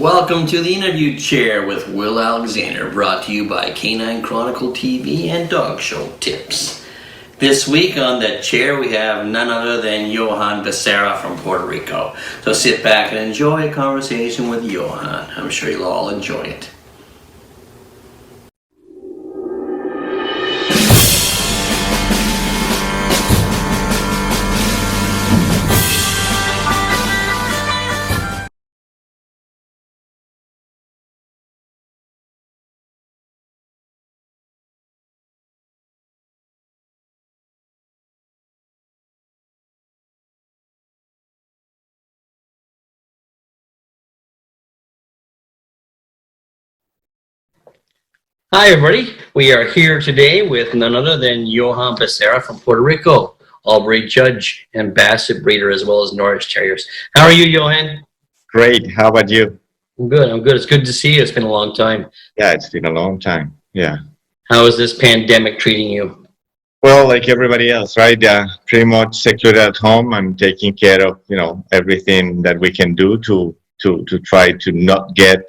Welcome to the interview chair with Will Alexander, brought to you by Canine Chronicle TV and Dog Show Tips. This week on the chair we have none other than Johan Becerra from Puerto Rico. So sit back and enjoy a conversation with Johan. I'm sure you'll all enjoy it. Hi everybody, we are here today with none other than Johan Becerra from Puerto Rico, all-breed judge and basset breeder as well as Norwich Terriers. How are you, Johan? Great. How about you? I'm good. It's good to see you. It's been a long time. Yeah, it's been a long time. Yeah. How is this pandemic treating you? Well, like everybody else, right? Pretty much secluded at home and taking care of, everything that we can do to try to not get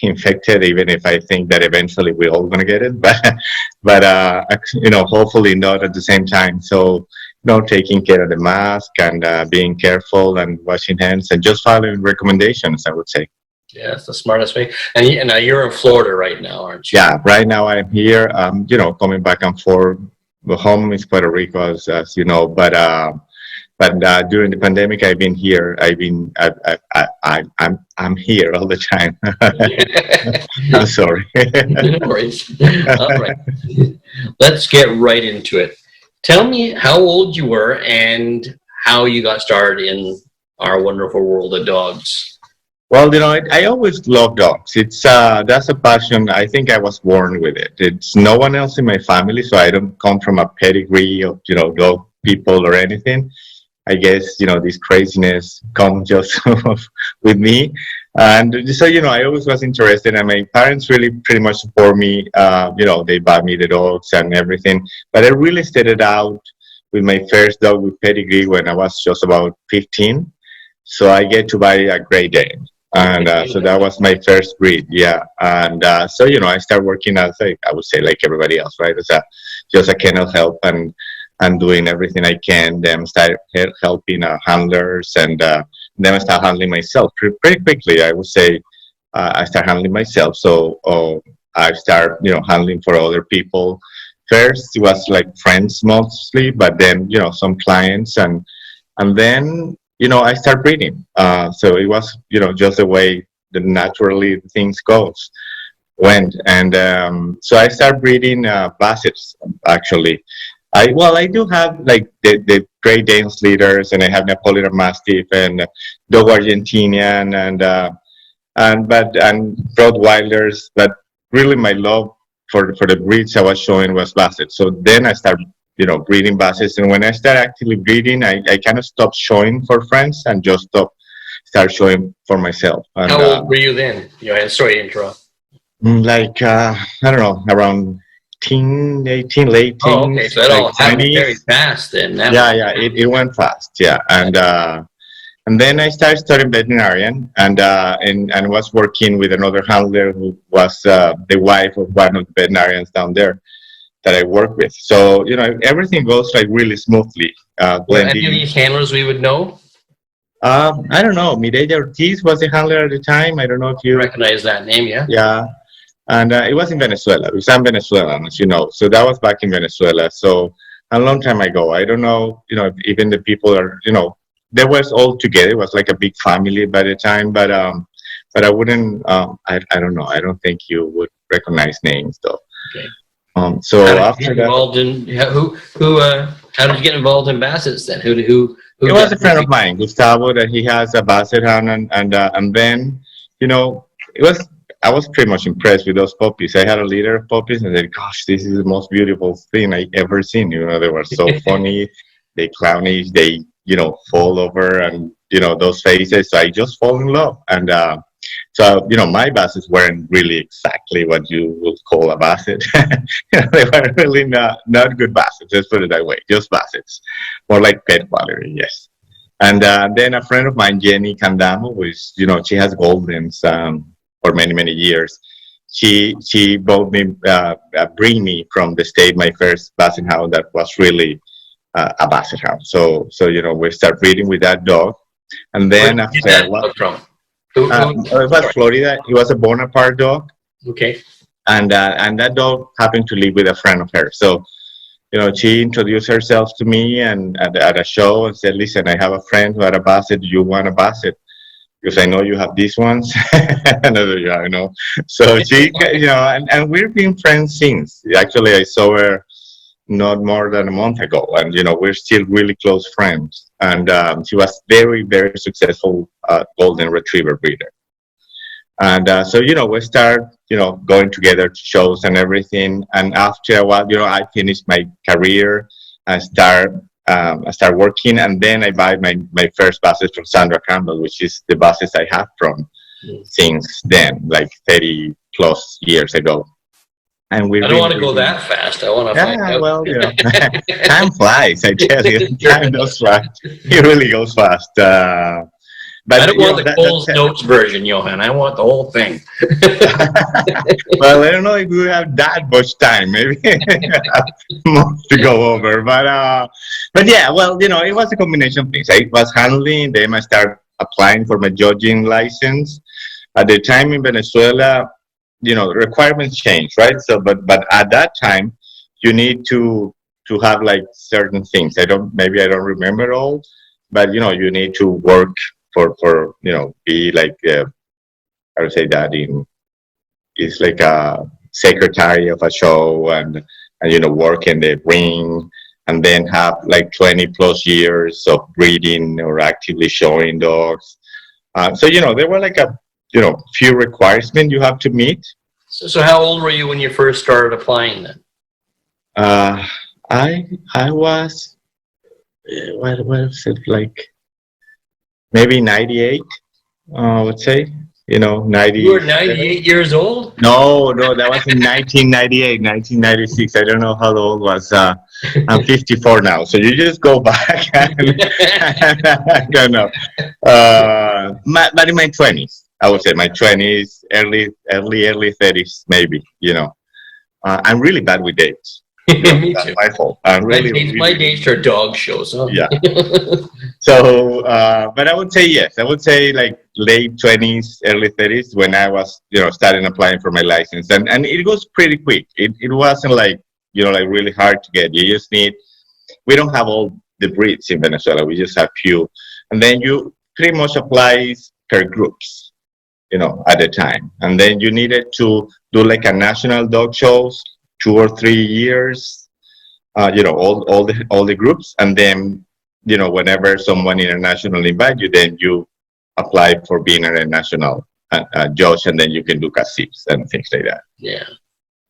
infected, even if I think that eventually we're all going to get it, but hopefully not at the same time. So, taking care of the mask and being careful and washing hands and just following recommendations, I would say. Yeah, it's the smartest way. And you're in Florida right now, aren't you? Yeah, right now I'm here, coming back and forth. The home is Puerto Rico, as you know, but during the pandemic, I've been here. I'm here all the time. I'm sorry. No worries. All right. Let's get right into it. Tell me how old you were and how you got started in our wonderful world of dogs. Well, I always love dogs. It's that's a passion. I think I was born with it. It's no one else in my family, so I don't come from a pedigree of dog people or anything. I guess, this craziness comes just with me. And so, I always was interested, and my parents really pretty much support me. They bought me the dogs and everything. But I really started out with my first dog with pedigree when I was just about 15. So I get to buy a Great Dane. And so that was my first breed, yeah. And so, I started working as, I would say, like everybody else, right? As just a kennel help and doing everything I can. Then start helping handlers, and then I start handling myself pretty quickly. I would say I start handling myself. So I start, handling for other people. First, it was like friends mostly, but then some clients, and then I start breeding. So it was just the way that naturally things went, and so I start breeding bassets actually. I do have like the Great Danes leaders, and I have Napoleon Mastiff and Dog Argentinian and Rottweilers, but really my love for the breeds I was showing was Basset. So then I started breeding Bassets, and when I started actively breeding, I kind of stopped showing for friends and just start showing for myself. And, how old were you then? Sorry to interrupt. Like I don't know, around 18, late teens. Oh, okay. So that all happened very fast then. It went fast. Yeah, and then I started studying veterinarian, and was working with another handler who was the wife of one of the veterinarians down there that I work with. So everything goes like really smoothly. Any of these handlers we would know? I don't know. Mireya Ortiz was the handler at the time. I don't know if you recognize that name. Yeah. Yeah. And it was in Venezuela, because I'm Venezuelan, as you know. So that was back in Venezuela. So a long time ago. I don't know, if even the people are, they was all together. It was like a big family by the time. But I wouldn't, I don't know. I don't think you would recognize names, though. Okay. So after that, how did you get involved in Bassets then? Who? It was a friend of mine, Gustavo, that he has a Basset hound, and then, I was pretty much impressed with those puppies. I had a litter of puppies, and I said, gosh, this is the most beautiful thing I ever seen. They were so funny, they clownish, they, fall over, and, those faces. So I just fall in love. And so, my Bassets weren't really exactly what you would call a Basset. They were really not good Bassets, let's put it that way, just Bassets. More like pet quality, yes. And then a friend of mine, Jenny Candamo, which she has Goldens for many many years. She bought me, bring me from the state my first Basset Hound that was really a Basset Hound. So we start breeding with that dog, and Where then did you get after that dog from? Who, it was Florida. He was a Bonaparte dog, okay. and that dog happened to live with a friend of hers. So she introduced herself to me and at a show and said, "Listen, I have a friend who had a Basset. Do you want a Basset? Because I know you have these ones." And I said, "Yeah, I know." So and we've been friends since. Actually, I saw her not more than a month ago, and we're still really close friends. And she was very, very successful golden retriever breeder. And so we start going together to shows and everything. And after a while, I finished my career. I start working, and then I buy my first buses from Sandra Campbell, which is the buses I have from since then, like 30 plus years ago. And I don't want to go that fast. I want to find out. Well, time flies. I tell you, time does fly. It really goes fast. But I don't want the Coles Notes version, Johan. I want the whole thing. Well, I don't know if we have that much time. Maybe more to go over. But yeah, well, it was a combination of things. I was handling. Then I started applying for my judging license. At the time in Venezuela, requirements change, right? So, but at that time, you need to have like certain things. I don't remember all, but you need to work for be like I would say that is like a secretary of a show and work in the ring, and then have like 20 plus years of breeding or actively showing dogs. So there were like a few requirements you have to meet. So how old were you when you first started applying then? I was what was it, like maybe 98, I would say. 90. You were 98 years old? No, that was in 1998, 1996. I don't know how old was. I'm 54 now, so you just go back. I don't know. But in my 20s, I would say my 20s, early 30s, maybe. I'm really bad with dates. Me That's too. my fault. I'm really, My dates are dog shows. Huh? Yeah. So, but I would say yes. I would say like late 20s, early 30s when I was, starting applying for my license, and it was pretty quick. It wasn't like like really hard to get. You just need. We don't have all the breeds in Venezuela. We just have few, and then you pretty much apply per groups, at the time, and then you needed to do like a national dog shows 2 or 3 years. All the groups, and then whenever someone international invite you, then you apply for being a national judge, and then you can do CACIPs and things like that. Yeah.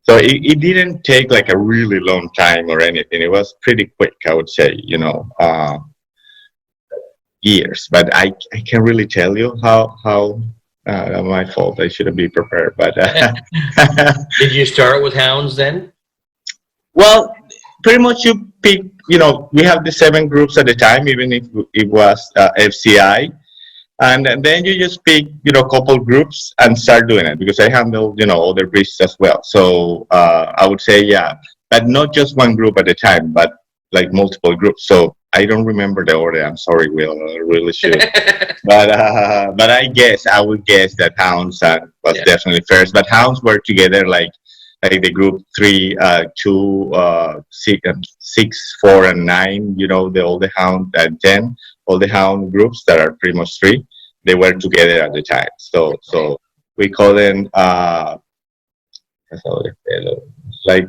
So it didn't take like a really long time or anything. It was pretty quick, I would say. Years, but I can't really tell you how. My fault. I shouldn't be prepared, but. Did you start with hounds then? Well, pretty much you pick, we have the 7 groups at the time, even if it was FCI. And then you just pick, a couple groups and start doing it, because I handle, other breeds as well. So I would say, yeah, but not just one group at a time, but like multiple groups. So I don't remember the order. I'm sorry, Will. I really should. But I would guess that hounds was definitely first. But hounds were together like the group 3, 2, 6, 4, and 9. All the hound and 10, all the hound groups that are pretty much 3. They were together at the time. So we call them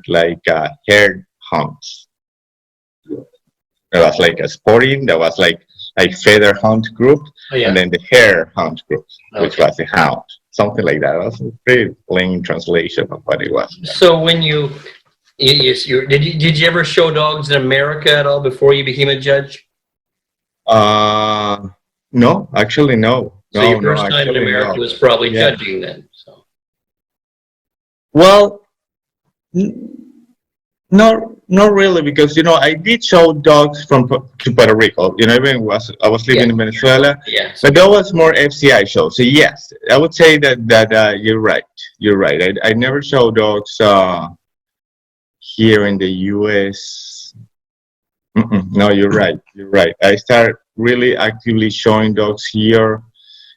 like herd hounds. There was like a sporting. There was like feather hound group, and then the hare hound group, which was the hound. Something like that. It was a pretty plain translation of what it was. So when did you ever show dogs in America at all before you became a judge? No, actually, no. So your first time in America was probably judging then. So. Well, Not really, because I did show dogs to Puerto Rico. Even I was Yeah. living in Venezuela, Yes. but that was more FCI shows. So yes, I would say that you're right. You're right. I never show dogs here in the U.S. No, you're right. You're right. I started really actively showing dogs here,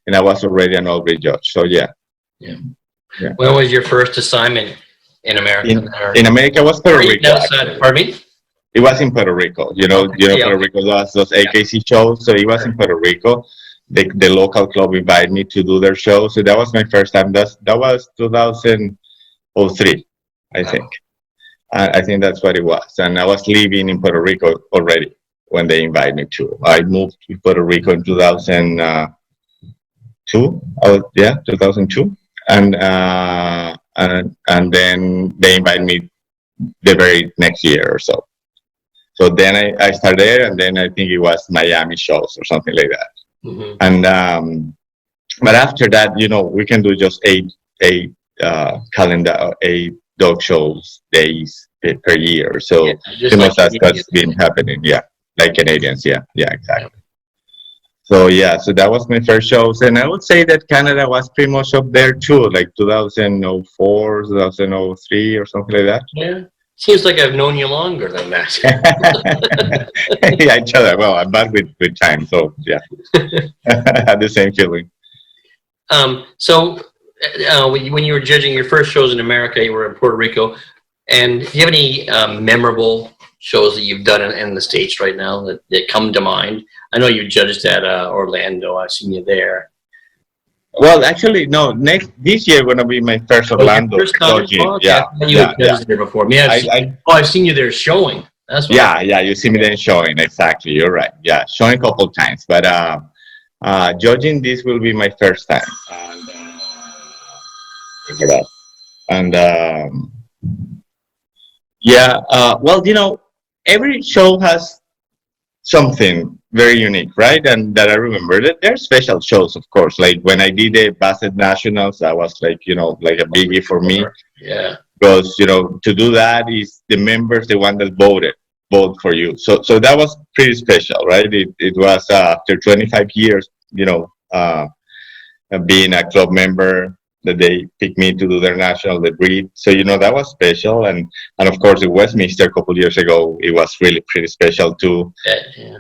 and I was already an Albrecht judge. So yeah, Yeah. yeah. When was your first assignment in America? In America, was Puerto Or even Rico outside? actually. Pardon me? It was in Puerto Rico. Okay. Yeah. Puerto Rico does those AKC shows, so it was in Puerto Rico. The local club invited me to do their show, so that was my first time. That was 2003, I Wow. think. I think that's what it was, and I was living in Puerto Rico already when they invited me to. I moved to Puerto Rico in 2002. Yeah, 2002, and then they invited me the very next year or so. So then I started there, and then I think it was Miami shows or something like that. Mhm. And but after that, we can do just eight calendar, 8 dog shows days per year. So Yeah, just pretty like much that's Canadian. what's been happening. Yeah, like Canadians. Yeah, Yeah. exactly. So yeah, so that was my first shows, and I would say that Canada was pretty much up there too, like 2004, 2003, or something like that. Yeah. Seems like I've known you longer than that. Yeah, each other. Well, I'm bad with time, so yeah, I had the same feeling. So when you were judging your first shows in America, you were in Puerto Rico, and do you have any memorable shows that you've done in the States right now that come to mind? I know you judged at Orlando. I've seen you there. Well, actually, no. This year gonna be my first Oh, your Orlando first time? dodging. Oh, okay. I Yeah, thought you yeah, had yeah. judged there before. Me, I I've seen you there showing. That's what. yeah. You see me then showing exactly. You're right. Yeah, showing a couple times, but judging this will be my first time. And, and yeah. Well, every show has something very unique, right? And that I remember that there are special shows, of course. Like when I did the Basset Nationals, that was like like a biggie for me, Yeah. because to do that is the members, the one that vote for you. So that was pretty special, right? It was after 25 years, being a club member, that they picked me to do their national, the breed. So that was special, and of course the Westminster a couple years ago, it was really pretty special too. Yeah.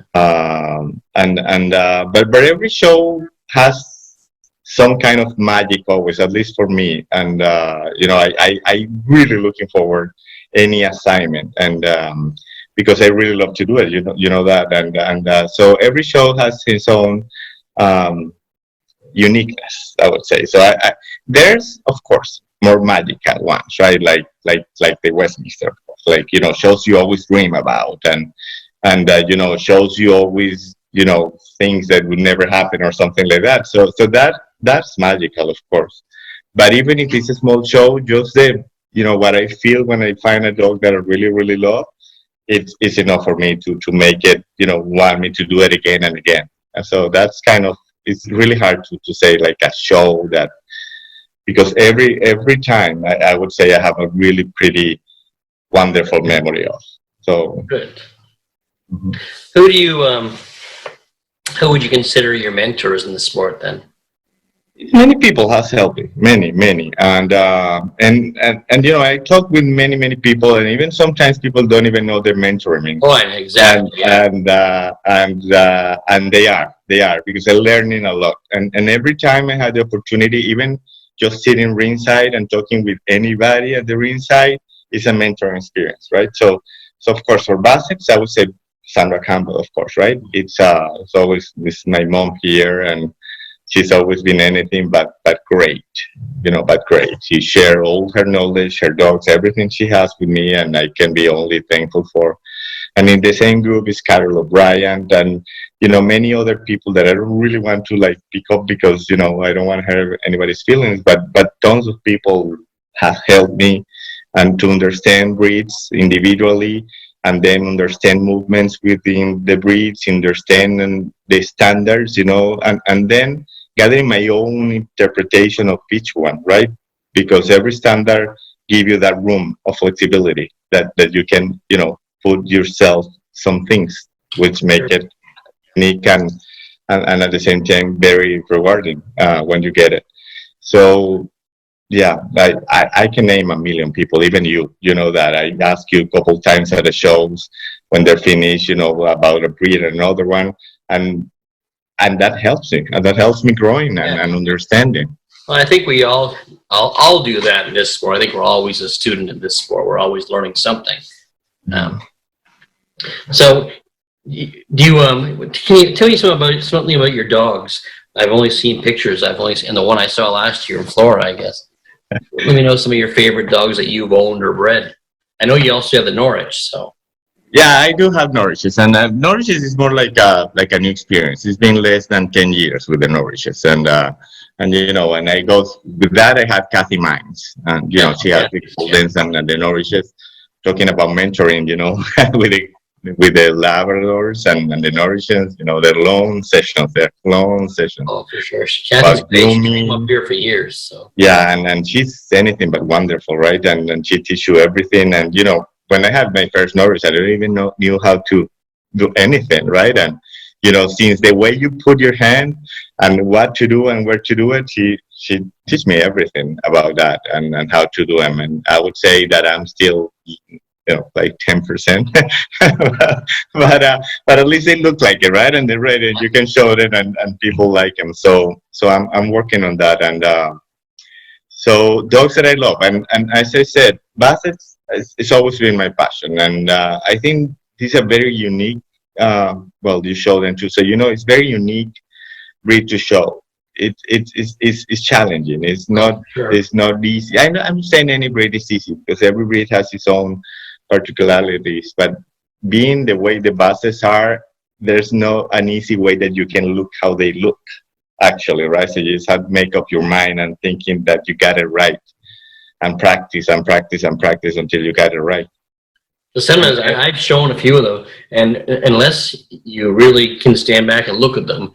But every show has some kind of magic always, at least for me. And I really looking forward any assignment, and because I really love to do it. You know that, and so every show has its own um, uniqueness, I would say. So there's of course more magical ones, right? Like the Westminster, of course. Like shows you always dream about, and shows you always things that would never happen or something like that. So that's magical, of course. But even if it's a small show, just the what I feel when I find a dog that I really really love, it's enough for me to make it want me to do it again and again. And so that's kind of, it's really hard to say like a show that, because every time I would say I have a really pretty wonderful memory of. So Good. mhm. Who do you who would you consider your mentors in the sport then? Many people has helped me, many, and I talk with many people, and even sometimes people don't even know they're mentoring me. Oh, exactly. Yeah. And they are because they're learning a lot, and every time I had the opportunity, even just sitting ringside and talking with anybody at the ringside, is a mentoring experience, right? So of course for Bassets, I would say Sandra Campbell, of course, right? It's always with my mom here, and she's always been anything but great, but great. She shared all her knowledge, her dogs, everything she has with me, and I can be only thankful for. And in the same group is Carol O'Brien, and many other people that I don't really want to like pick up, because I don't want to hurt anybody's feelings, but tons of people have helped me and to understand breeds individually, and then understand movements within the breeds, understand the standards, and then gathering my own interpretation of each one, right? Because every standard give you that room of flexibility that you can, put yourself some things which make it unique and at the same time very rewarding when you get it. So yeah, I can name a million people, even you know that. I ask you a couple times at the shows when they're finished, about a breed and another one. And and that helps me. And that helps me growing and understanding. Well, I think we all do that in this sport. I think we're always a student in this sport. We're always learning something. So, do you can you tell me something about your dogs? I've only seen pictures. I've only seen the one I saw last year in Florida, I guess. Let me know some of your favorite dogs that you've owned or bred. I know you also have the Norwich, so. Yeah, I do have Norwiches, and Norwiches is more like a new experience. It's been less than 10 years with the Norwiches, and and I go with that. I have Kathy Mines, and she has the Goldens and the Norwiches. Talking about mentoring, with the Labradors and the Norwiches, their long sessions, Oh, for sure. Kathy's great. She's been up here for years, so. Yeah, and she's anything but wonderful, right? And she teaches you everything, and when I had my first Norwich, I didn't even knew how to do anything, right? And since the way you put your hand and what to do and where to do it, she teach me everything about that and how to do them. And I would say that I'm still, like 10%, but at least they look like it, right? And they're ready. And you can show it, and people like them. So I'm working on that. And so dogs that I love, and as I said, Bassets. It's always been my passion, and I think these are very unique. You show them too, so it's very unique breed to show. It's challenging. It's not easy. I'm saying any breed is easy because every breed has its own particularities. But being the way the Bassets are, there's no an easy way that you can look how they look. Actually, right? So you just have to make up your mind and thinking that you got it right. And practice and practice and practice until you get it right. The sometimes I've shown a few of them, and unless you really can stand back and look at them,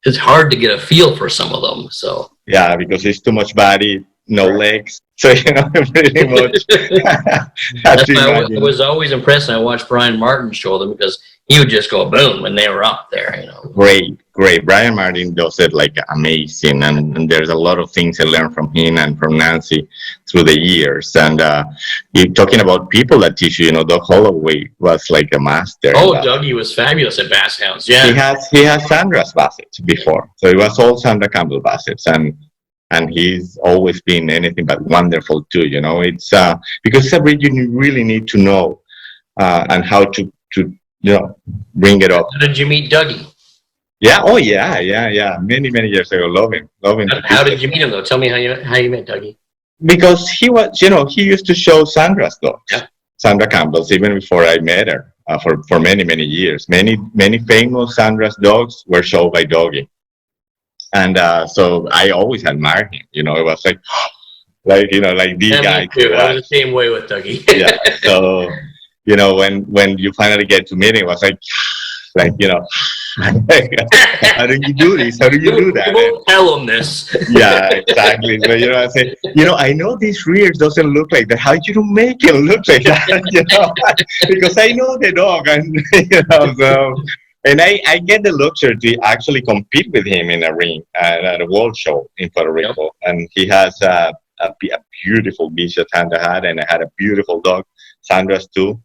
it's hard to get a feel for some of them. So yeah, because it's too much body, no legs. So pretty much. That's why I was always impressed. And I watched Brian Martin show them because he would just go boom when they were up there. Great. Brian Martin does it like amazing, and there's a lot of things I learned from him and from Nancy through the years. And you're talking about people that teach you. Doug Holloway was like a master. Oh, Dougie was fabulous at Bass Hounds. Yeah, he has Sandra's Bassets before, so it was all Sandra Campbell Bassets, and he's always been anything but wonderful too. It's because it's a breed you really need to know and how to bring it up. How did you meet Dougie? Yeah. Oh, yeah. Many years ago. Love him. How did you meet him, though? Tell me how you met Dougie. Because he was, he used to show Sandra's dogs. Yeah. Sandra Campbell's, even before I met her, for many years. Many famous Sandra's dogs were shown by Dougie. And so I always admired him. It was like these guys. I was the same way with Dougie. Yeah. So, when you finally get to meet him, it was like, how do you do this? How do you do that? You won't tell him this. Yeah, exactly. But I say, I know these rears doesn't look like that. How you don't make it look like that? Because I know the dog, and so. And I get the luxury to actually compete with him in a ring at a world show in Puerto Rico. Yep. And he has a beautiful beach that Sandra had, and I had a beautiful dog, Sandra's too.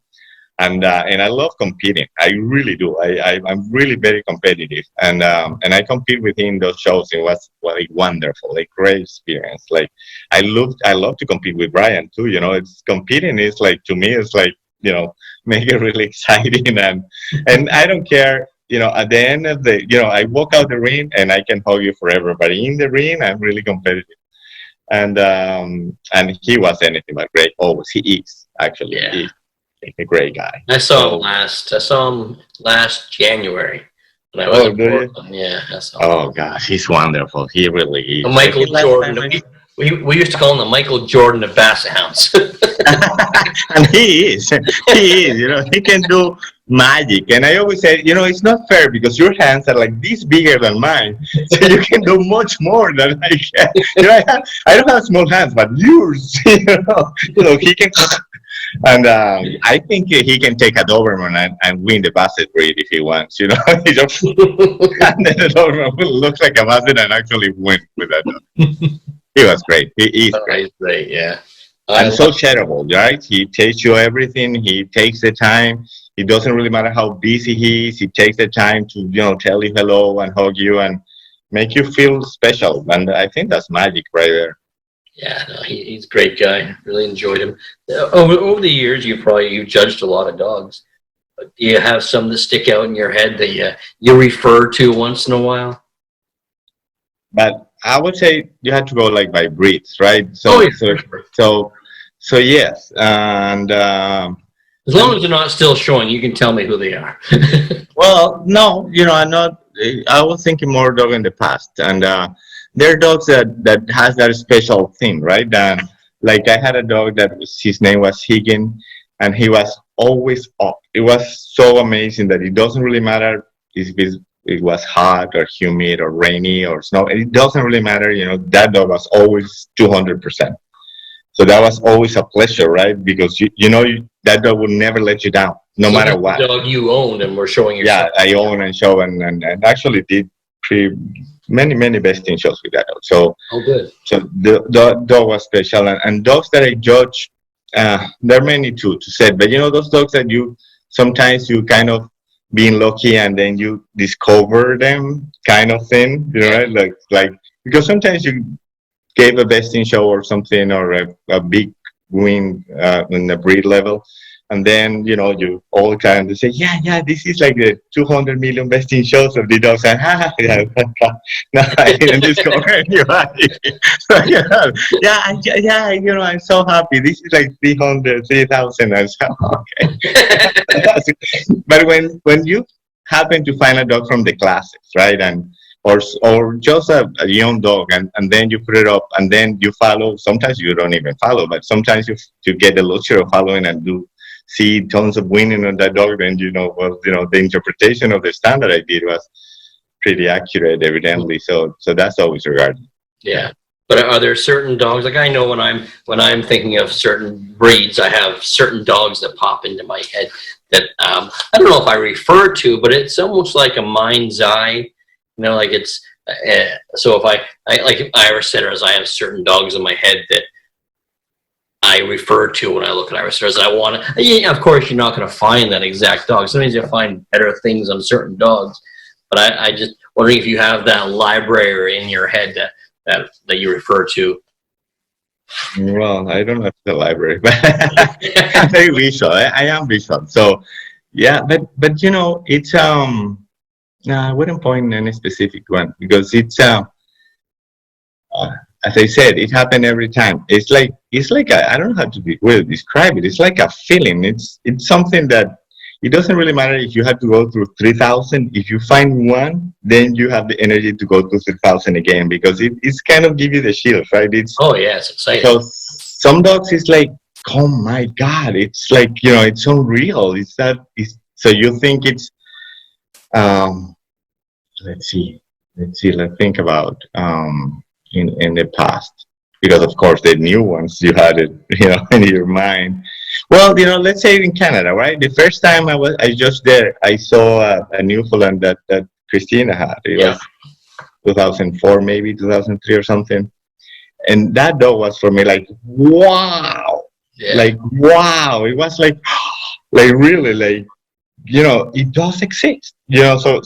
And I love competing. I really do. I'm really very competitive, and I compete with him in those shows. It was wonderful, a great experience. Like I love to compete with Brian too. It's competing is like, to me, it's like, make it really exciting, and I don't care. At the end of the, I walk out the ring and I can hug you forever. But in the ring, I'm really competitive, and he was anything but great. Always, he is actually. Yeah. He's a great guy. I saw him last January when I was in Portland. Yeah, I saw him. Oh gosh, he's wonderful. He really is. Michael Jordan. We used to call him the Michael Jordan of Basset Hounds. And he is. He can do magic. And I always say, it's not fair because your hands are like this bigger than mine. So you can do much more than I can. I don't have small hands, but yours, he can. And I think he can take a Doberman and win the Basset breed if he wants. You know, he just and then the Doberman will look like a Basset and actually win with that dog. He was great. He's Oh, great. he's great, yeah. I And so love. shareable, right? He takes you everything. He takes the time. It doesn't really matter how busy he is. He takes the time to, tell you hello and hug you and make you feel special. And I think that's magic right there. Yeah, no, he's a great guy. Really enjoyed him. Over the years, you've judged a lot of dogs. Do you have some that stick out in your head that you refer to once in a while? But I would say you had to go like by breeds, right? Oh So, yeah, so, for sure. so, so yes. As long as they're not still showing, you can tell me who they are. Well, no, I'm not. I was thinking more dog in the past, and there are dogs that has that special thing, right? And like I had a dog that his name was Higgin, and he was always up. It was so amazing that it doesn't really matter if it was hot or humid or rainy or snow. It doesn't really matter. That dog was always 200%. So that was always a pleasure, right? Because that dog would never let you down, no So matter that's the what. dog you owned and were showing Yeah, yourself. I own and show and actually did pretty many best in shows with that dog. So Oh, good. the dog was special and dogs that I judge, there are many to say, but those dogs that you sometimes you kind of being lucky and then you discover them kind of thing, Yeah. right? Like because sometimes you gave a best in show or something or a big win in the breed level. And then, you all kind of say, yeah, this is like the 200 million best in shows of the dogs. And yeah, no, I didn't discover anybody. So, yeah, I'm so happy. This is like 300, 3,000. And so, okay. But when you happen to find a dog from the classics, right? Or just a young dog and then you put it up and then you follow, sometimes you don't even follow, but sometimes you get the luxury of following and do see tons of winning on that dog, then the interpretation of the standard I did was pretty accurate evidently, so that's always regarded. Yeah. But are there certain dogs? Like I know when I'm thinking of certain breeds, I have certain dogs that pop into my head that I don't know if I refer to, but it's almost like a mind's eye. Like it's so if I like Irish setters, I have certain dogs in my head that I refer to when I look at Irish setters. I want to. Yeah, of course, you're not going to find that exact dog. Sometimes you find better things on certain dogs, but I just wondering if you have that library in your head that you refer to. Well, I don't have the library, but I'm very visual. I am visual, so yeah, but it's no, I wouldn't point any specific one because it's uh, as I said, it happened every time. It's like I don't know how to really describe it. It's like a feeling. It's something that it doesn't really matter if you have to go through 3,000. If you find one, then you have the energy to go through 3,000 again because it's kind of give you the shield, right? It's Oh yeah, it's exciting. so some dogs is like, oh my god, it's like it's unreal. It's that. It's so you think it's um let's see, let's think about in the past, because of course the new ones you had it, in your mind. Well, let's say in Canada, right? The first time I just there, I saw a Newfoundland that Christina had. It Yeah, was 2004, maybe 2003 or something, and that dog was for me like wow, yeah. like wow. It was like like really like it does exist.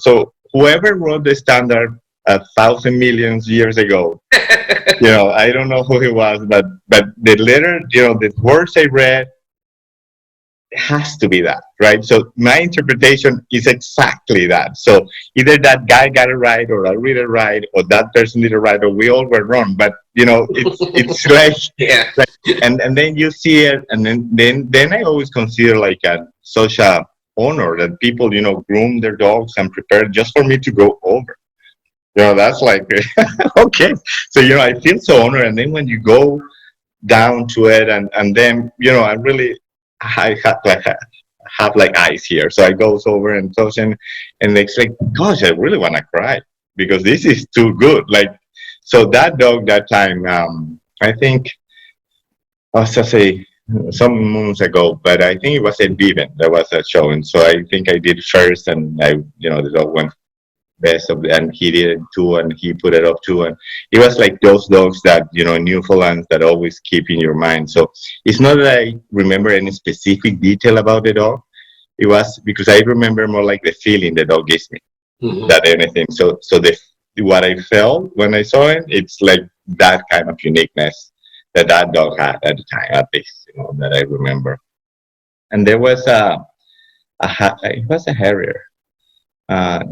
So whoever wrote the standard 1,000 million years ago, I don't know who he was, but the letter, the words I read has to be that, right? So my interpretation is exactly that. So either that guy got it right, or I read it right, or that person did it right, or we all were wrong. But it's like Yeah. and then you see it, and then I always consider like such a honor that people groom their dogs and prepare just for me to go over. That's like okay. So I feel so honored, and then when you go down to it, and then I really have like eyes here, so I goes over and touch, and it's like, gosh, I really want to cry because this is too good. Like, so that dog that time, I think, as I say, some moons ago, but I think it was in Viven. There was a show, and so I think I did first, and the dog went best of, and he did it too, and he put it up too, and it was like those dogs that Newfoundlands that always keep in your mind. So it's not that I remember any specific detail about the dog. It was because I remember more like the feeling the dog gives me than anything. So what I felt when I saw it, it's like that kind of uniqueness that dog had at the time, at least, that I remember. And there was it was a Harrier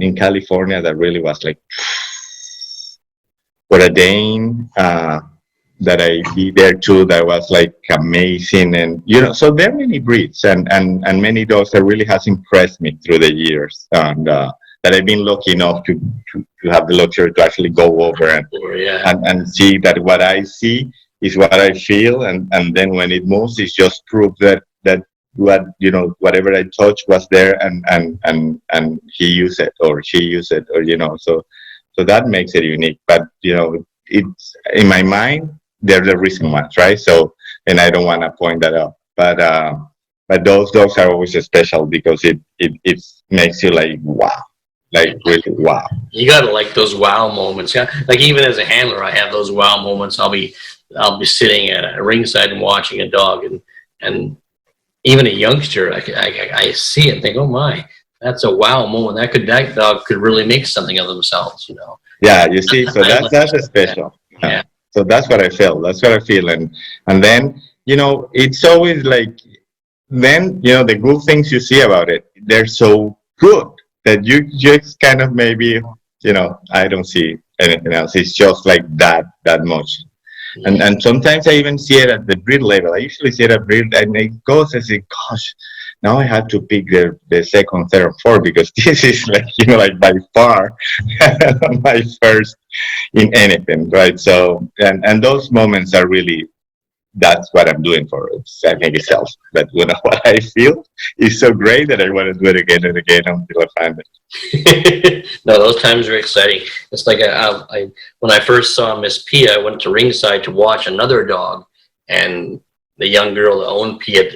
in California that really was like, for a Dane that I did there too, that was like amazing. And so there are many breeds and many dogs that really has impressed me through the years, and that I've been lucky enough to have the luxury to actually go over and see that what I see is what I feel, and then when it moves, it's just proof that what whatever I touch was there, and he used it or she used it, or so that makes it unique. But it's in my mind, they're the recent ones, right? So, and I don't want to point that out, but those dogs are always special because it makes you like wow, like really wow. You gotta like those wow moments. Yeah, like even as a handler, I have those wow moments. I'll be sitting at a ringside and watching a dog, and even a youngster, I see it and think, oh my, that's a wow moment. That dog could really make something of themselves, Yeah, you see, so that's a special. Yeah. So that's what I feel. That's what I feel, and then it's always like, then the good things you see about it, they're so good that you just kind of maybe I don't see anything else. It's just like that much. And sometimes I even see it at the breed level. I usually see it at breed, and it goes, I say, gosh, now I have to pick the second, third, fourth, because this is like, like by far my first in anything, right? So, and those moments are really, that's what I'm doing for it. I think it's self. But what I feel is so great that I want to do it again and again until I find it. No, those times are exciting. It's like when I first saw Miss Pia, I went to ringside to watch another dog, and the young girl that owned Pia,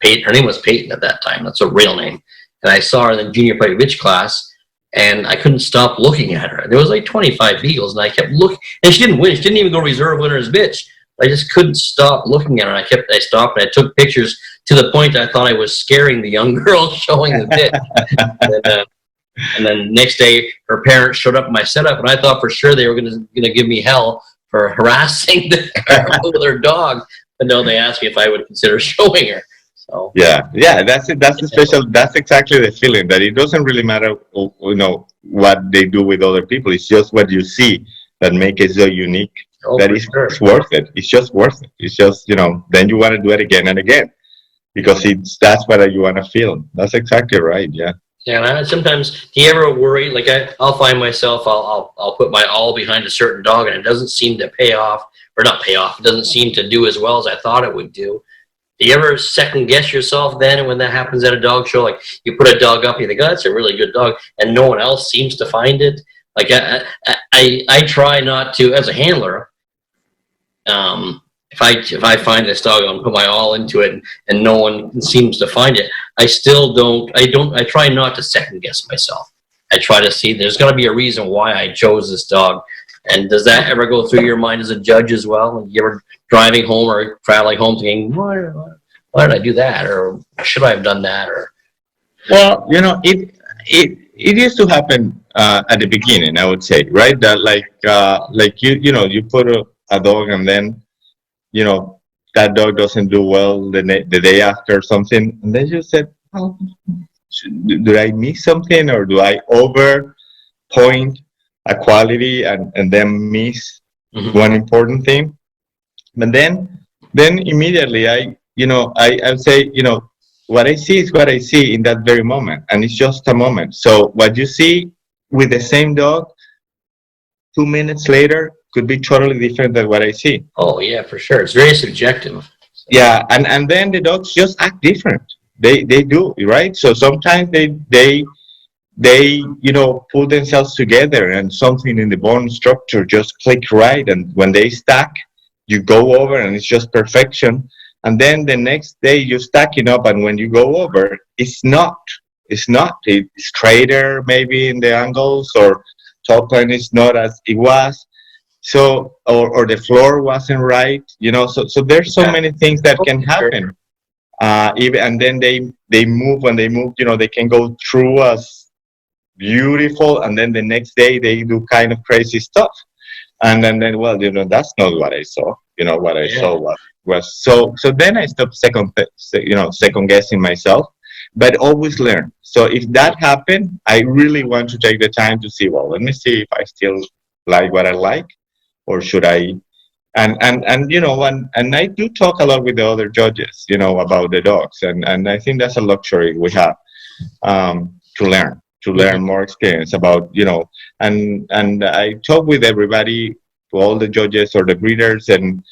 her name was Peyton at that time. That's her real name. And I saw her in the junior private bitch class, and I couldn't stop looking at her. There was like 25 beagles, and I kept looking, and she didn't win. She didn't even go reserve winner's bitch. I just couldn't stop looking at her. I stopped and I took pictures to the point I thought I was scaring the young girl showing the bitch. And then next day, her parents showed up at my setup, and I thought for sure they were going to give me hell for harassing their dog. But no, they asked me if I would consider showing her. So yeah, that's it. That's the special. That's exactly the feeling that it doesn't really matter, what they do with other people. It's just what you see that make it so unique. That is it's worth it. It's just worth it. It's just then you want to do it again and again because that's what you want to feel. That's exactly right. Yeah. Yeah, and sometimes, do you ever worry? Like I'll find myself, I'll put my all behind a certain dog, and it doesn't seem to pay off, or not pay off. It doesn't seem to do as well as I thought it would do. Do you ever second guess yourself then, and when that happens at a dog show? Like you put a dog up, you think, oh, that's a really good dog, and no one else seems to find it. Like I try not to, as a handler. If I find this dog, I'll put my all into it, and no one seems to find it. I still don't. I try not to second guess myself. I try to see there's going to be a reason why I chose this dog. And does that ever go through your mind as a judge as well? When you ever driving home or traveling home, thinking, why did I do that, or should I have done that, or? Well, it used to happen at the beginning, I would say, right? That like you put a dog, and then that dog doesn't do well the day after something, and then you said, oh, did I miss something, or do I over point a quality and then miss one important thing? But then immediately I'll say, what I see is what I see in that very moment, and it's just a moment. So what you see with the same dog 2 minutes later could be totally different than what I see. Oh yeah, for sure. It's very subjective. Yeah, and then the dogs just act different. They do, right? So sometimes they pull themselves together, and something in the bone structure just click right, and when they stack, you go over and it's just perfection. and then the next day you stack it up, and when you go over, it's straighter maybe in the angles, or top line is not as it was. So, or the floor wasn't right, so there's so many things that can happen. Even, and then they move, when they move, they can go through as beautiful, and then the next day they do kind of crazy stuff. And then, well, that's not what I saw. What I saw was so then I stopped second guessing myself, but always learn. So if that happened, I really want to take the time to see, well, let me see if I still like what I like, or should I? And I do talk a lot with the other judges, about the dogs, and I think that's a luxury we have, to learn more experience about, and I talk with everybody, to all the judges or the breeders, and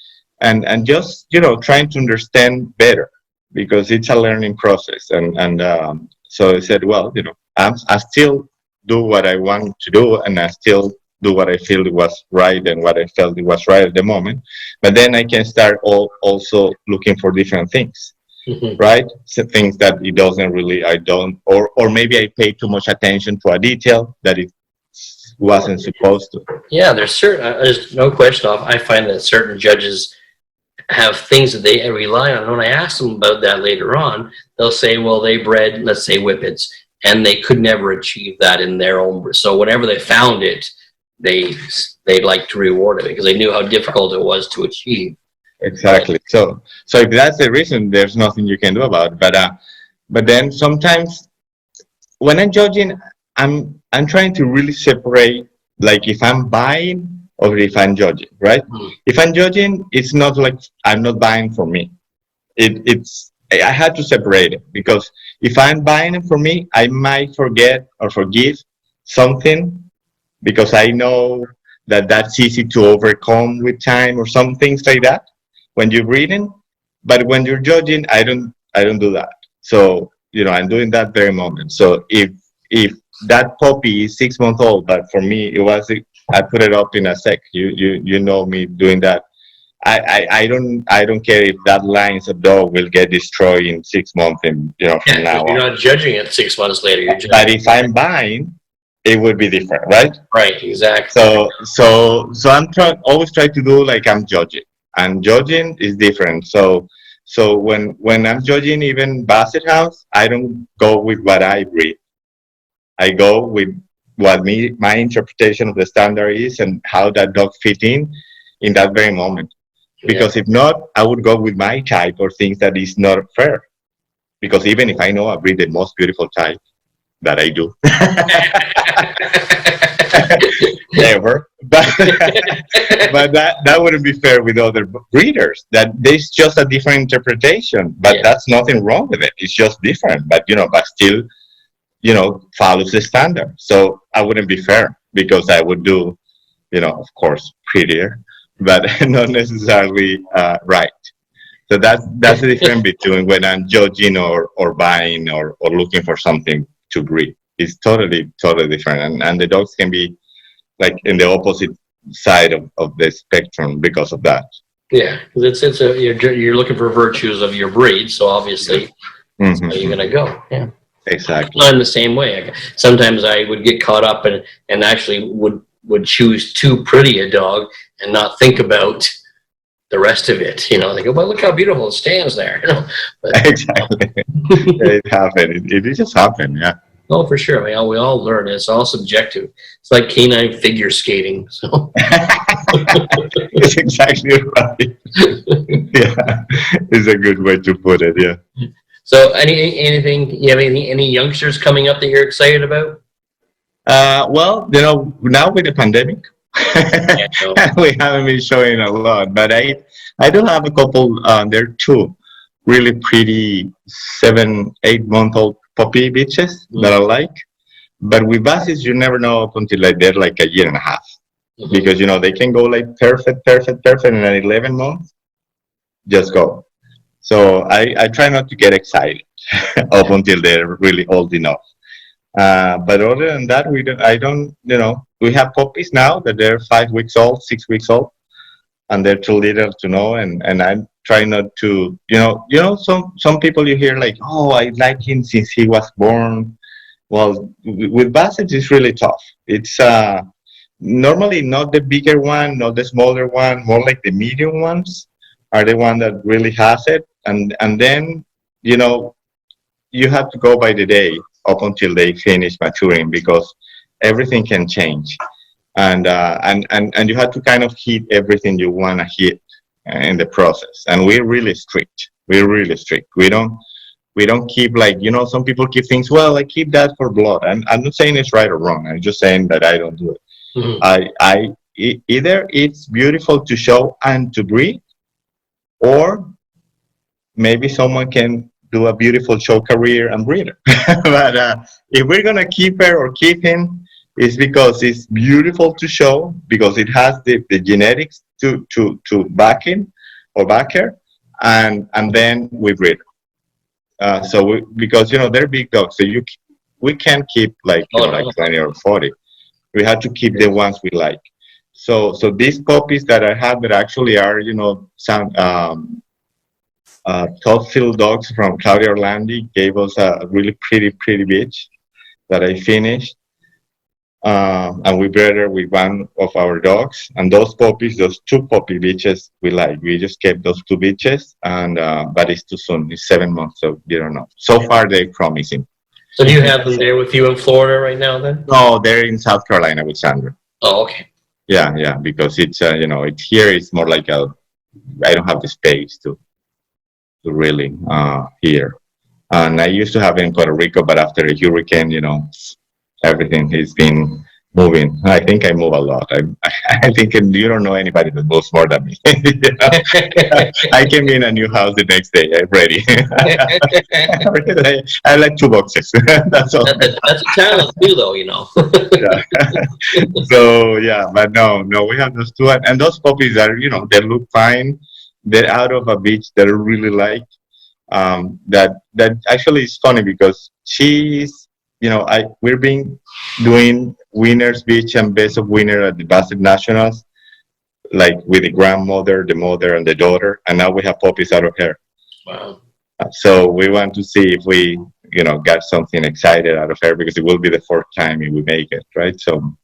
just, trying to understand better, because it's a learning process. And so I said, well, I still do what I want to do, and I still do what I feel was right and what I felt it was right at the moment. But then I can start also looking for different things, right? So things that it doesn't really, I don't, or maybe I pay too much attention to a detail that it wasn't supposed to. Yeah, there's no question. I find that certain judges have things that they rely on. And when I ask them about that later on, they'll say, well, they bred, let's say, whippets, and they could never achieve that in their own. So whenever they found it, they'd like to reward it, because they knew how difficult it was to achieve. Exactly. So if that's the reason, there's nothing you can do about it. But then sometimes when I'm judging, I'm trying to really separate, like, if I'm buying or if I'm judging, right? If I'm judging, it's not like I'm not buying for me. I had to separate it, because if I'm buying it for me, I might forget or forgive something, because I know that that's easy to overcome with time, or some things like that when you're reading. But when you're judging, I don't do that. So, I'm doing that very moment. So if that puppy is 6 months old, but for me I put it up in a sec. You know me doing that. I don't care if that lines of dog will get destroyed in 6 months, and from now on. You're not judging it 6 months later. You're judging. But if I'm buying, it would be different, right? Right, exactly. So I'm always try to do like I'm judging, and judging is different. So when I'm judging even Basset House, I don't go with what I read. I go with what my interpretation of the standard is, and how that dog fit in that very moment. Because if not, I would go with my type, or things that is not fair. Because even if I know I breed the most beautiful type, that I do. Never. But that wouldn't be fair with other breeders. That there's just a different interpretation. But that's nothing wrong with it. It's just different. But but still, follows the standard. So I wouldn't be fair, because I would do, of course, prettier, but not necessarily right. So that's the difference between when I'm judging or buying or looking for something to breed. It's totally different, and the dogs can be like in the opposite side of the spectrum because of that. Yeah, because you're looking for virtues of your breed, so obviously that's how you're gonna go. Yeah, exactly. I'm the same way. Sometimes I would get caught up and actually would choose too pretty a dog and not think about the rest of it. They go, well, look how beautiful it stands there. But, exactly. It happened. It just happened. Yeah. Oh, for sure. We all learn. It's all subjective. It's like canine figure skating. So it's exactly right. Yeah, it's a good way to put it. Yeah. So, anything? You have any youngsters coming up that you're excited about? Well, now with the pandemic, we haven't been showing a lot. But I do have a couple. There are two really pretty 7-8 month old puppy bitches that I like. But with Bassets, you never know up until they're like a year and a half. Because they can go like perfect, and at 11 months, just go. So I try not to get excited up until they're really old enough. But other than that, we have puppies now that they're 5 weeks old, 6 weeks old. and they're too little to know. And I try not to, some people you hear like, oh, I like him since he was born. Well, with Bassett, it's really tough. It's normally not the bigger one, not the smaller one, more like the medium ones are the one that really has it. And then, you have to go by the day up until they finish maturing because everything can change. And you have to kind of hit everything you want to hit in the process. And we're really strict. We're really strict. We don't keep like, some people keep things, well, I keep that for blood. I'm not saying it's right or wrong. I'm just saying that I don't do it. Either it's beautiful to show and to breed, or maybe someone can do a beautiful show career and breeder. But if we're gonna keep her or keep him, it's because it's beautiful to show, because it has the genetics to back him or back her, and then we breed. Because they're big dogs, so we can't keep like like 20 or 40. We have to keep the ones we like. So these puppies that I have that actually are some Topfield dogs from Claudia Orlandi gave us a really pretty bitch that I finished, and we bred her with one of our dogs. And those puppies, those two puppy bitches, we just kept those two bitches, and but it's too soon. It's 7 months, so you don't know. So far, they're promising. So do you have them there with you in Florida right now then? No, they're in South Carolina with Sandra. Oh, okay. Yeah, because it's it's here. It's more like I don't have the space to really here. And I used to have it in Puerto Rico, but after a hurricane, everything has been moving. I think I move a lot. I think you don't know anybody that moves more than me. I came in a new house the next day. I'm ready. I have like 2 boxes. That's all. That's a talent too, though. Yeah. So yeah, but no, we have those 2, and those puppies are, they look fine. They're out of a beach that I really like. That actually is funny because she's, we've been doing winners beach and best of winner at the Bassett Nationals, like with the grandmother, the mother, and the daughter, and now we have puppies out of her. Wow. So we want to see if we, got something excited out of her, because it will be the 4th time we make it, right? So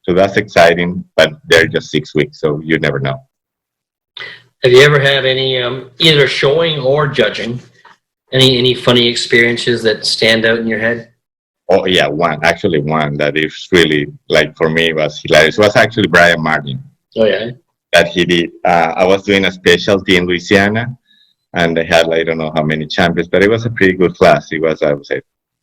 that's exciting, but they're just 6 weeks, so you never know. Have you ever had any either showing or judging? Any funny experiences that stand out in your head? Oh yeah, one that is really, like, for me was hilarious. It was actually Brian Martin. Oh yeah. That he did. I was doing a specialty in Louisiana, and they had, I don't know how many champions, but it was a pretty good class. It was, I would say,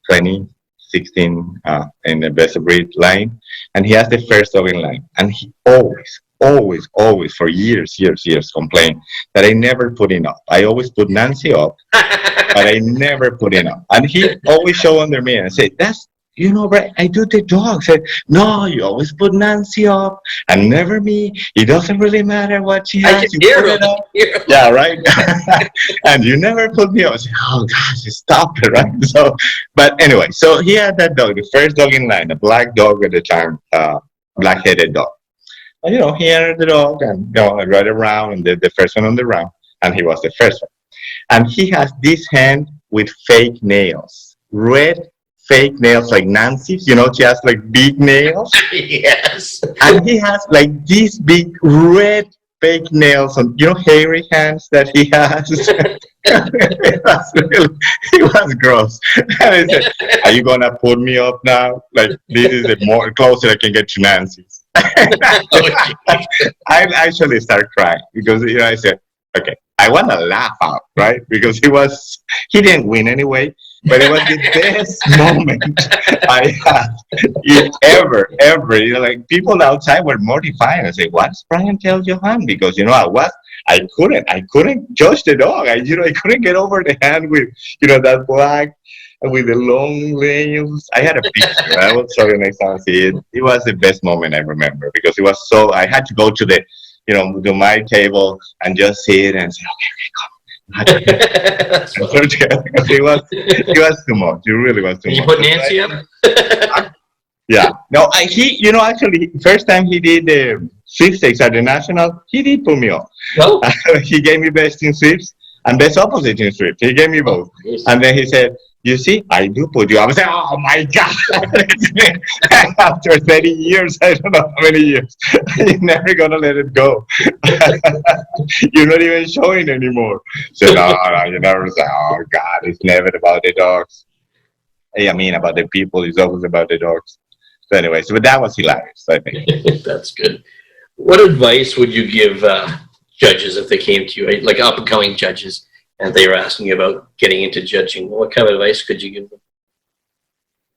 20, 16 in the best of breed line, and he has the first dog in line, and he always for years complained that I never put enough. I always put Nancy up, but I never put enough. And he always show under me and say, that's, right, I do the dog. Said, no, you always put Nancy up and never me. It doesn't really matter what she has. You put it up. Yeah, right. And you never put me up. I said, oh gosh, stop it, right? So, but anyway, so he had that dog, the first dog in line, a black dog at the time, black-headed dog. And, he entered the dog and right around and did the first one on the round, and he was the first one. And he has this hand with fake nails, red fake nails like Nancy's. She has like big nails. Yes. And he has like these big red fake nails on, hairy hands that he has. It was gross. And I said, are you gonna put me up now? Like, this is the more closer I can get to Nancy's. I actually start crying because I said, okay, I want to laugh out, right? Because he didn't win anyway, but it was the best moment I had ever. Like, people outside were mortified. I said, what's Brian tell Johan? Because I couldn't judge the dog. I couldn't get over the hand with that black with the long nails. I had a picture. I will show you next time I see it. It was the best moment I remember because it was I had to go to the, to my table and just sit and say, okay, come. It was too much. It really was too much. Did you put Nancy up? Yeah. No, actually, first time he did sweepstakes at the national, he did put me on. No. He gave me best in sweeps and best opposite in sweeps. He gave me both. And then he said, you see, I do put you. I was like, oh my God. After 30 years, I don't know how many years, you're never going to let it go. You're not even showing anymore. So, no, you never say, oh God, it's never about the dogs. I mean, about the people, it's always about the dogs. So, anyways, but that was hilarious, I think. That's good. What advice would you give judges if they came to you, like up and coming judges, and they were asking you about getting into judging? What kind of advice could you give them?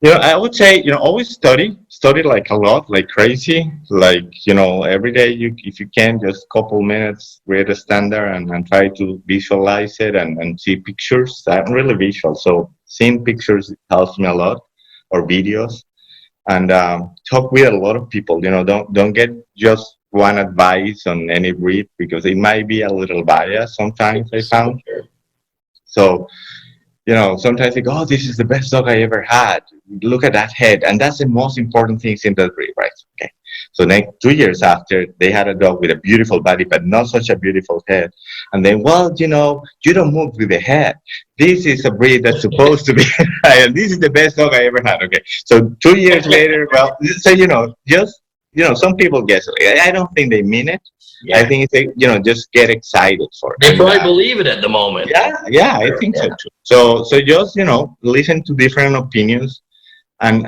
I would say, always study like a lot, like crazy, like, every day if you can, just couple minutes, read a standard and try to visualize it and see pictures. I'm really visual, so seeing pictures helps me a lot, or videos, and talk with a lot of people. Don't get just one advice on any breed, because it might be a little biased sometimes, I found. So, sometimes they go, oh, this is the best dog I ever had. Look at that head. And that's the most important things in that breed, right? Okay. So then 2 years after, they had a dog with a beautiful body, but not such a beautiful head. And then, well, you don't move with the head. This is a breed that's supposed to be, and this is the best dog I ever had. Okay. So 2 years later, well, so, just, some people guess. I don't think they mean it. Yeah. I think it's just get excited for it. They probably believe it at the moment. Yeah, I think so too. So just listen to different opinions, and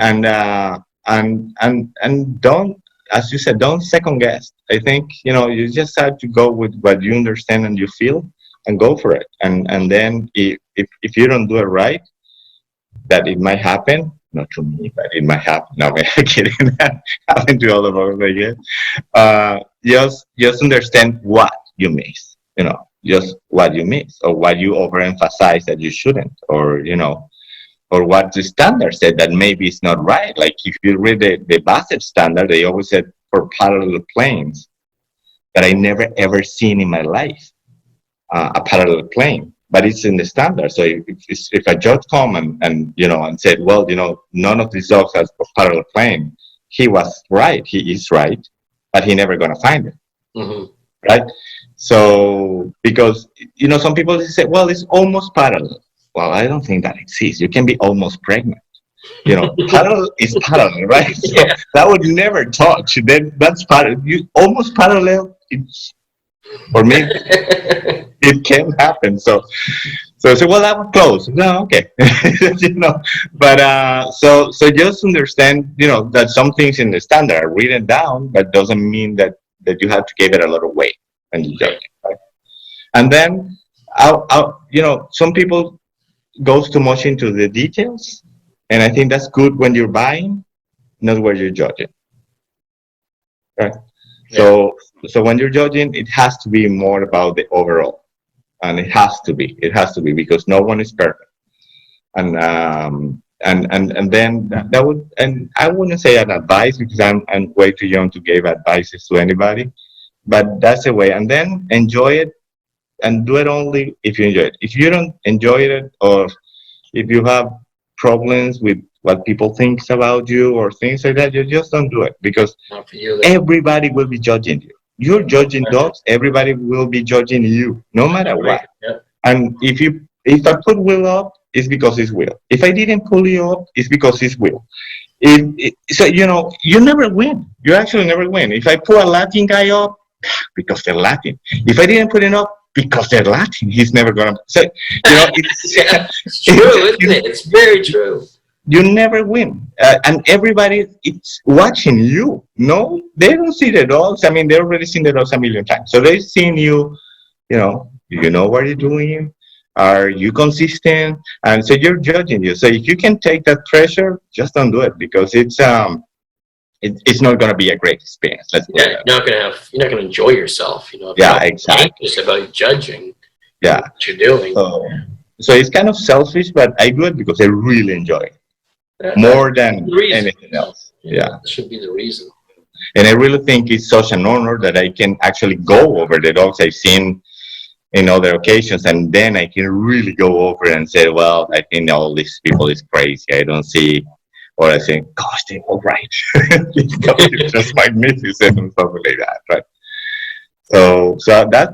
don't, as you said, don't second guess. I think you just have to go with what you understand and you feel, and go for it. And then if you don't do it right, that it might happen. Not to me, but it might happen. No, I'm kidding. Happen to all of us, I guess. Just understand what you miss. Just what you miss, or what you overemphasize that you shouldn't, or what the standard said that maybe it's not right. Like if you read the Bassett standard, they always said for parallel planes that I never ever seen in my life, a parallel plane. But it's in the standard. So if a judge come and said, well, none of these dogs has a parallel plane, he was right. He is right, but he never gonna find it, right? So because some people say, well, it's almost parallel. Well, I don't think that exists. You can be almost pregnant. Parallel is parallel, right? So that would never touch. Then that's parallel. You almost parallel. It's, for me, it can happen. So I say, well, that was close. No, okay. But so just understand, that some things in the standard are written down, but doesn't mean that you have to give it a lot of weight when you judge it, right? And then, some people goes too much into the details, and I think that's good when you're buying, not where you're judging, right? Yeah. So when you're judging, it has to be more about the overall, and it has to be because no one is perfect, and then that would, and I wouldn't say an advice because I'm way too young to give advices to anybody, but that's the way. And then enjoy it, and do it only if you enjoy it. If you don't enjoy it, or if you have problems with what people think about you or things like that, you just don't do it, because everybody will be judging you. You're judging dogs, everybody will be judging you, no matter what. Yeah. And if I put Will up, it's because it's Will. If I didn't pull you up, it's because it's Will. So you never win. You actually never win. If I put a Latin guy up, because they're Latin. If I didn't put it up, because they're Latin, he's never gonna. So it's true, isn't it? It's very true. You never win, and everybody it's watching you. No, they don't see the dogs. I mean, they already seen the dogs a million times, so they've seen you. You know what you're doing. Are you consistent? And so you're judging you. So if you can take that pressure, just don't do it, because it's not going to be a great experience. You're not going to enjoy yourself. Exactly. It's about judging. Yeah, what you're doing. So it's kind of selfish, but I do it because I really enjoy it. More than anything else. Yeah. That should be the reason. And I really think it's such an honor that I can actually go over the dogs I've seen in other occasions, and then I can really go over and say, well, I think all these people is crazy. I don't see or I think, gosh, they're all right. It's just magnificent and something like that, right? So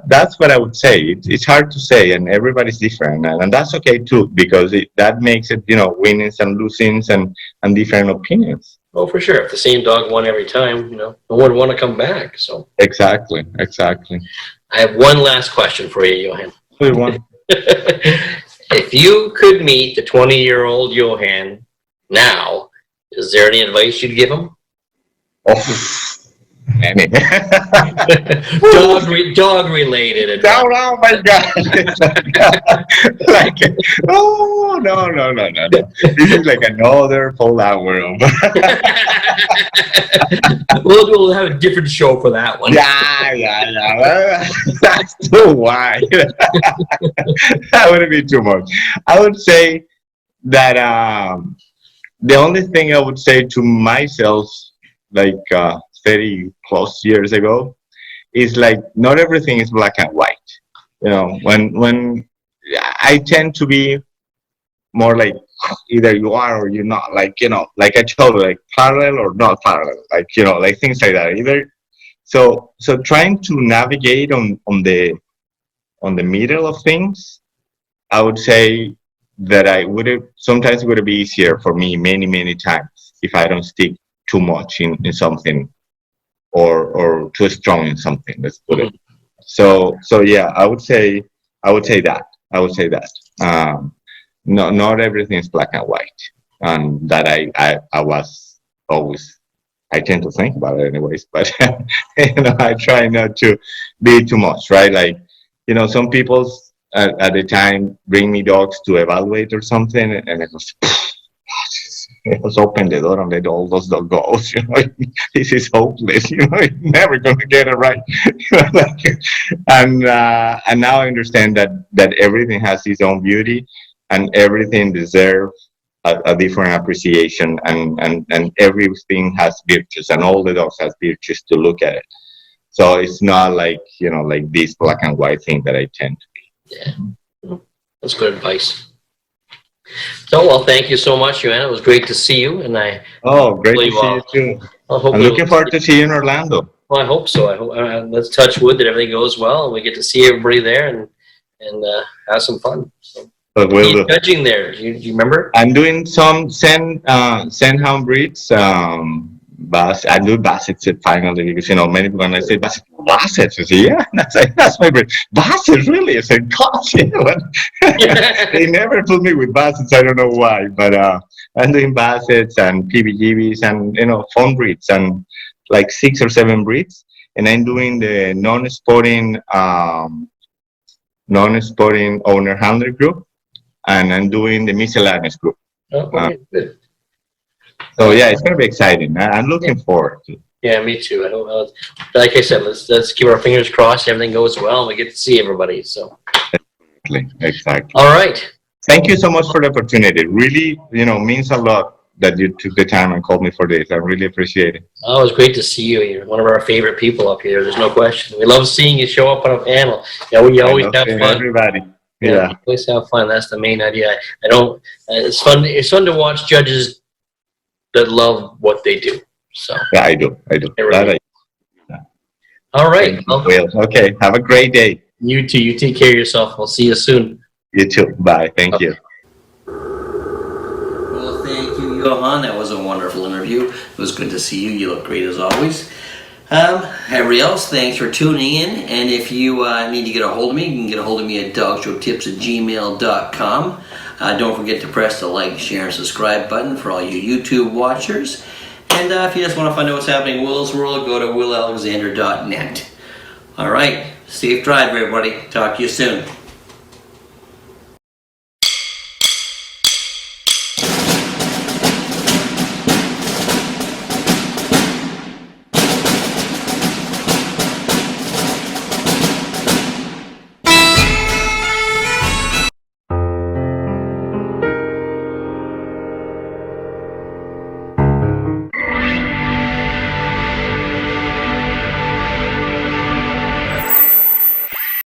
that's what I would say. It's hard to say, and everybody's different, and that's okay too, because that makes it, winnings and losings and different opinions. Oh, for sure. If the same dog won every time, no one would want to come back. So Exactly. I have one last question for you, Johan. Good one. If you could meet the 20-year-old Johan now, is there any advice you'd give him? Oh, many. Dog related advice. Oh my God! Like, oh no! This is like another full hour of. We'll have a different show for that one. Yeah. That's too wide. That would be too much. I would say that the only thing I would say to myself, like 30 plus years ago, is like not everything is black and white. When I tend to be more like either you are or you're not, like like I told you, like parallel or not parallel, like like things like that. Either so trying to navigate on the middle of things, I would say that I would have sometimes it would be easier for me many times if I don't stick too much in something or too strong in something. Let's put it. So yeah, I would say that. Not everything is black and white, and that I was always. I tend to think about it anyways, but I try not to be too much, right? Like, some people at the time bring me dogs to evaluate or something, and it was open the door and let all those dogs go. This is hopeless. You're never gonna get it right. And now I understand that everything has its own beauty, and everything deserves a different appreciation, and everything has virtues, and all the dogs has virtues to look at it. So it's not like like this black and white thing that I tend to be. Yeah, that's good advice. So, well, thank you so much, Joanna. It was great to see you, and I. Great to see you too. I'm looking forward to see you in Orlando. Well, I hope so. I hope. Let's touch wood that everything goes well, and we get to see everybody there and have some fun. So. But we'll judging there. Do you remember? I'm doing some Sandhound breeds. I do Bassets finally, because many people when I say Bassets, I say yeah, that's my breed. Bassets, really? I said, gosh, they never put me with Bassets. I don't know why, but I'm doing Bassets and PBGBs and fun breeds and like 6 or 7 breeds, and I'm doing the non-sporting owner handler group. And I'm doing the miscellaneous group. Oh, okay, good. So yeah, it's going to be exciting. I'm looking forward to it. Yeah, me too. I hope, like I said, let's keep our fingers crossed. Everything goes well, and we get to see everybody. So. Exactly. All right. Thank you so much for the opportunity. Really, means a lot that you took the time and called me for this. I really appreciate it. Oh, it was great to see you. You're one of our favorite people up here. There's no question. We love seeing you show up on a panel. Yeah, we always have fun. Everybody. Yeah, always have fun. That's the main idea. I don't. It's fun. It's fun to watch judges that love what they do. So yeah, I do. All right. Well, okay. Have a great day. You too. You take care of yourself. We'll see you soon. You too. Bye. Thank you. Well, thank you, Johan. That was a wonderful interview. It was good to see you. You look great as always. Everybody else, thanks for tuning in, and if you need to get a hold of me, you can get a hold of me at dogshowtips@gmail.com. Don't forget to press the like, share, and subscribe button for all you YouTube watchers, and if you just want to find out what's happening in Will's world, go to willalexander.net. Alright, safe drive everybody, talk to you soon.